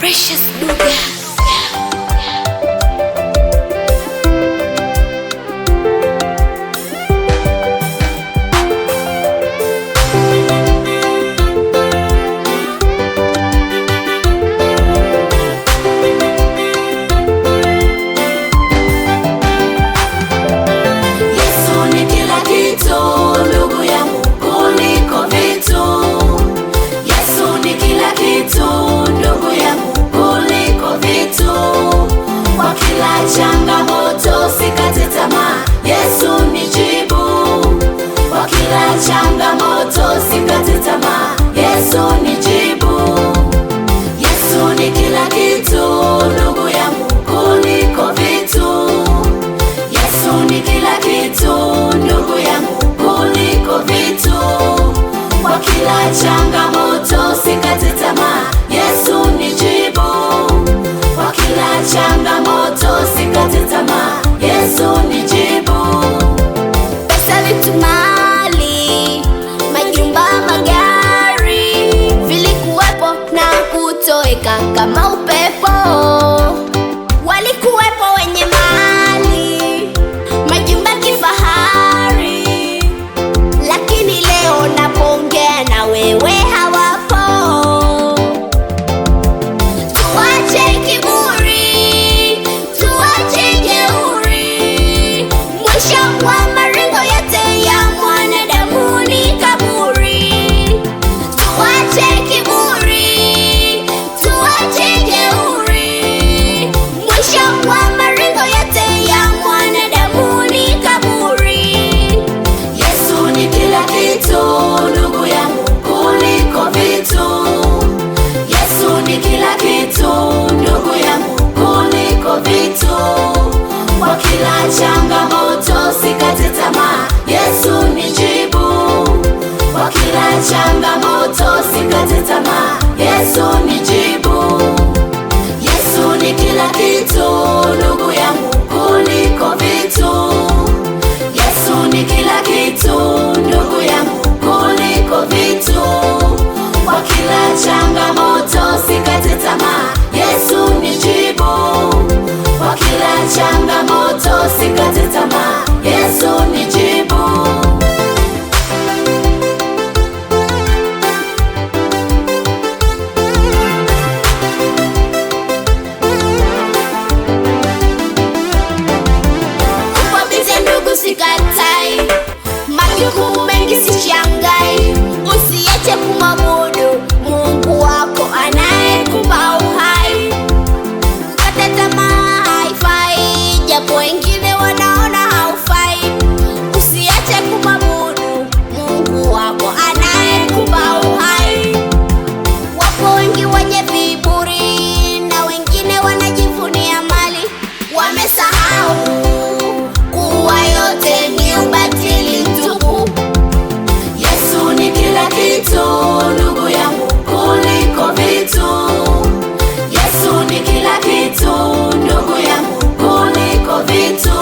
Precious Duga. Changamoto sikate tamaa, Yesu ni jibu. Kwa kila changamoto sikate tamaa, Yesu ni jibu. Yesu ni kila kitu, ndugu yangu, kuliko vitu. Yesu ni kila kitu, ndugu yangu, kuliko vitu. Kwa kila changamoto sikate tamaa, Yesu ni jibu. Kwa kila changamoto sikate tamaa, Yesu ni jibu. Pesa, vitu, mali, majumba, magari vilikuwepo na kutoweka kama upepo. Walikuwepo wenye mali, majumba kifahari, lakini leo napoongea na wewe hawapo. Tuache kiburi, tuache jeuri, mwisho wa maringo yote ya mwanadamu ni kaburi. Tuache kiburi, tuache jeuri, mwisho wa maringo yote ya mwanadamu ni kaburi. Yesu ni kila kitu, ndugu yangu, kuliko vitu. Yesu ni kila kitu, ndugu yangu, kuliko vitu. Kwa kila changamoto sikate tamaa, Yesu ni jibu. Kwa kila changamoto sikate tamaa, Yesu ni jibu. Yesu ni kila kitu, ndugu yangu, kuliko vitu. Yesu ni kila kitu, ndugu yangu, kuliko vitu. Kwa kila changamoto sikate tamaa, Yesu ni jibu. Kwa kila changamoto sikate tamaa, Yesu ni jibu. Upo bize ndugu, sikatai, majukumu mengi sishangai. Usiache kumwabudu Mungu wako anayekupa uhai. Kukata tamaa haifai, japo wengine wanaona haufai. Usiache kumwabudu Mungu wako anayekupa uhai. Wapo wengi wenye viburi na wengine wanajivunia mali, wamesahau kuwa yote ni ubatili tupu. Yesu ni kila kitu, ndugu yangu, kuliko vitu. Yesu ni kila kitu, ndugu yangu, kuliko vitu.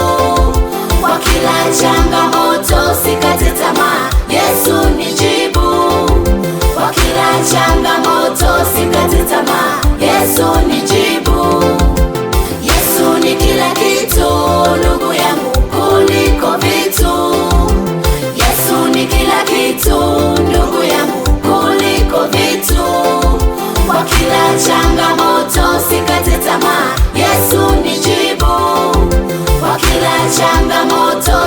Kwa kila changamoto sikate tamaa, Yesu ni jibu. Kwa kila changamoto sikate tamaa, Yesu ni jibu. Yesu ni kila kitu, ndugu yangu, kuliko vitu. Yesu ni kila kitu, ndugu yangu, kuliko vitu. Kwa kila changamoto sikate tamaa, Yesu ni jibu. Kwa kila changamoto